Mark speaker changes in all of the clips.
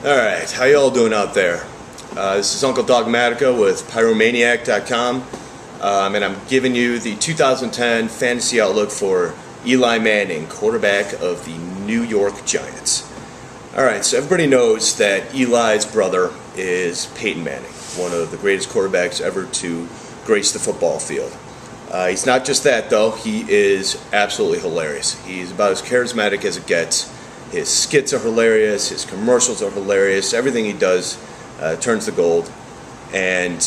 Speaker 1: Alright, how y'all doing out there? This is Uncle Dogmatica with Pyromaniac.com, and I'm giving you the 2010 fantasy outlook for Eli Manning, quarterback of the New York Giants. Alright, so everybody knows that Eli's brother is Peyton Manning, one of the greatest quarterbacks ever to grace the football field. He's not just that, though. He is absolutely hilarious. He's about as charismatic as it gets. His skits are hilarious. His commercials are hilarious. Everything he does turns to gold. And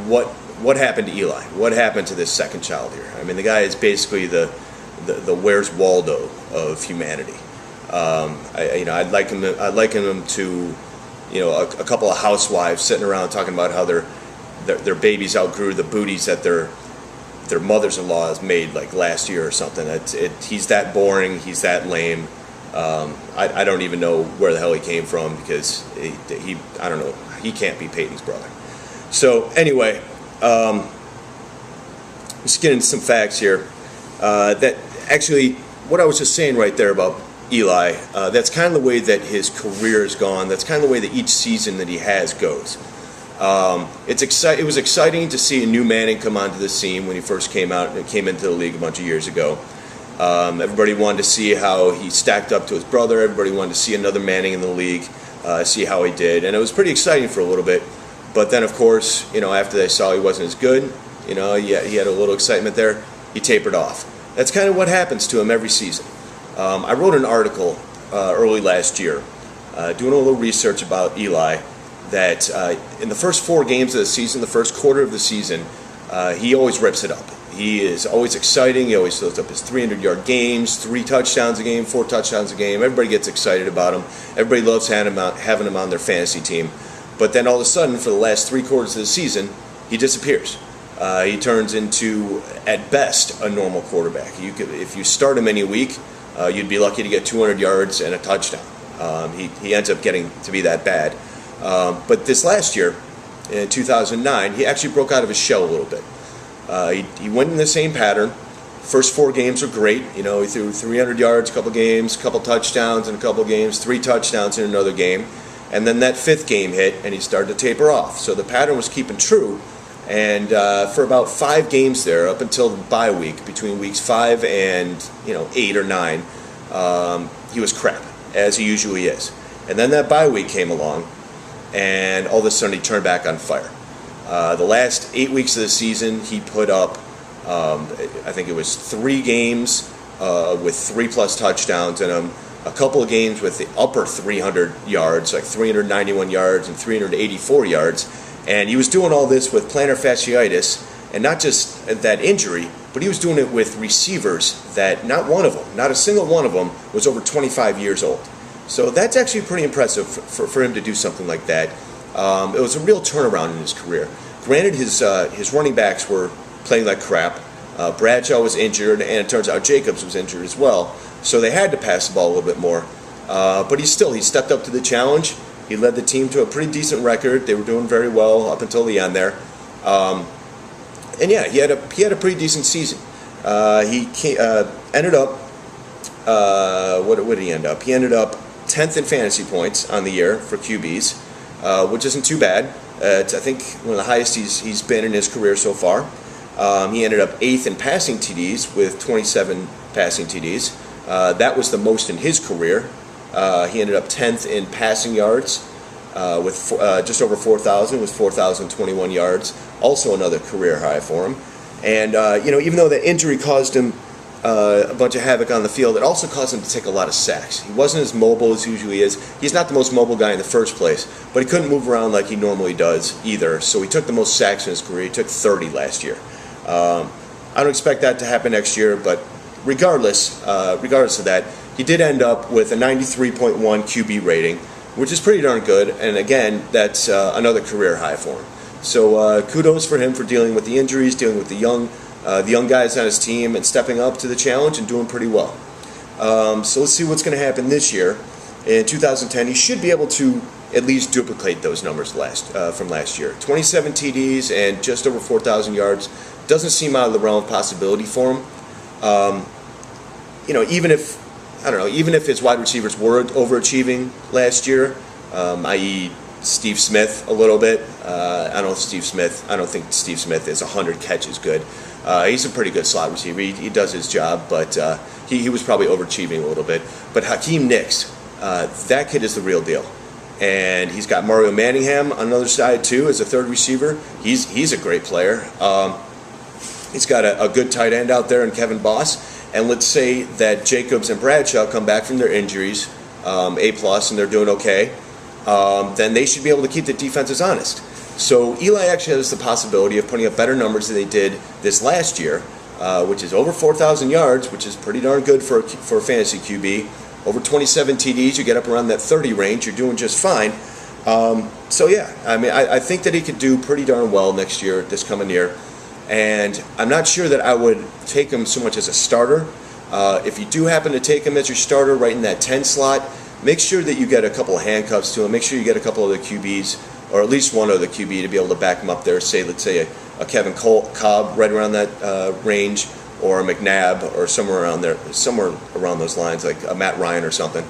Speaker 1: what happened to Eli? What happened to this second child here? I mean, the guy is basically the Where's Waldo of humanity. I'd liken him to a couple of housewives sitting around talking about how their babies outgrew the booties that their mothers-in-law has made like last year or something. He's that boring. He's that lame. I don't even know where the hell he came from because I don't know. He can't be Peyton's brother. So anyway, let's get into some facts here. That actually, what I was just saying right there about Eli, that's kind of the way that his career has gone. That's kind of the way that each season that he has goes. It was exciting to see a new Manning come onto the scene when he first came out and came into the league a bunch of years ago. Everybody wanted to see how he stacked up to his brother. Everybody wanted to see another Manning in the league, see how he did, and it was pretty exciting for a little bit. But then, of course, after they saw he wasn't as good, he had a little excitement there. He tapered off. That's kind of what happens to him every season. I wrote an article early last year, doing a little research about Eli. That in the first 4 games of the season, the first quarter of the season, he always rips it up. He is always exciting. He always throws up his 300-yard games, 3 touchdowns a game, 4 touchdowns a game. Everybody gets excited about him. Everybody loves having him on their fantasy team. But then all of a sudden, for the last 3 quarters of the season, he disappears. He turns into, at best, a normal quarterback. If you start him any week, you'd be lucky to get 200 yards and a touchdown. He ends up getting to be that bad. But this last year, in 2009, he actually broke out of his shell a little bit. He went in the same pattern. First 4 games were great. He threw 300 yards a couple games, a couple touchdowns in a couple games, 3 touchdowns in another game. And then that 5th game hit, and he started to taper off. So the pattern was keeping true. And for about 5 games there, up until the bye week, between weeks 5 and 8 or 9, he was crap, as he usually is. And then that bye week came along, and all of a sudden he turned back on fire. The last 8 weeks of the season, he put up, I think it was 3 games with 3+ touchdowns in them, a couple of games with the upper 300 yards, like 391 yards and 384 yards, and he was doing all this with plantar fasciitis, and not just that injury, but he was doing it with receivers that not a single one of them was over 25 years old. So that's actually pretty impressive for him to do something like that. It was a real turnaround in his career. Granted, his running backs were playing like crap. Bradshaw was injured, and it turns out Jacobs was injured as well. So they had to pass the ball a little bit more. But he stepped up to the challenge. He led the team to a pretty decent record. They were doing very well up until the end there. And yeah, he had a pretty decent season. He ended up, what did he end up? He ended up 10th in fantasy points on the year for QBs, which isn't too bad. It's, I think, one of the highest he's been in his career so far. He ended up 8th in passing TDs with 27 passing TDs. That was the most in his career. He ended up 10th in passing yards with just over 4,000, with 4,021 yards. Also another career high for him. And, even though the injury caused him a bunch of havoc on the field, it also caused him to take a lot of sacks. He wasn't as mobile as he usually is. He's not the most mobile guy in the first place, but he couldn't move around like he normally does either. So he took the most sacks in his career. He took 30 last year. I don't expect that to happen next year, but regardless of that, he did end up with a 93.1 QB rating, which is pretty darn good. And again, that's another career high for him. So kudos for him for dealing with the injuries, dealing with the young guys on his team, and stepping up to the challenge and doing pretty well. So let's see what's going to happen this year. In 2010, he should be able to at least duplicate those numbers from last year. 27 TDs and just over 4,000 yards doesn't seem out of the realm of possibility for him. Even if I don't know, even if his wide receivers were overachieving last year, i.e. Steve Smith a little bit. I don't think Steve Smith is 100 catches good. He's a pretty good slot receiver. He does his job, but he was probably overachieving a little bit. But Hakeem Nicks, that kid is the real deal. And he's got Mario Manningham on the other side too as a third receiver. He's a great player. He's got a good tight end out there in Kevin Boss. And let's say that Jacobs and Bradshaw come back from their injuries, A+, and they're doing okay. Then they should be able to keep the defenses honest. So Eli actually has the possibility of putting up better numbers than they did this last year, which is over 4,000 yards, which is pretty darn good for a fantasy QB. Over 27 TDs, you get up around that 30 range, you're doing just fine. So yeah, I mean, I think that he could do pretty darn well next year, this coming year. And I'm not sure that I would take him so much as a starter. If you do happen to take him as your starter right in that 10 slot, make sure that you get a couple of handcuffs to him. Make sure you get a couple of the QBs, or at least one other QB to be able to back him up there. Say, let's say a Kevin Cobb right around that range, or a McNabb, or somewhere around there, somewhere around those lines, like a Matt Ryan or something.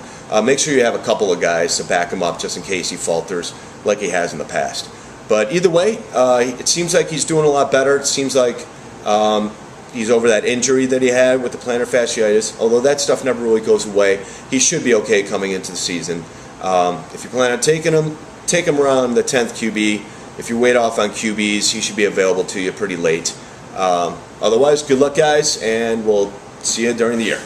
Speaker 1: Make sure you have a couple of guys to back him up just in case he falters like he has in the past. But either way, it seems like he's doing a lot better. It seems like he's over that injury that he had with the plantar fasciitis. Although that stuff never really goes away, he should be okay coming into the season. If you plan on taking him, take him around the 10th QB. If you wait off on QBs, he should be available to you pretty late. Otherwise, good luck, guys, and we'll see you during the year.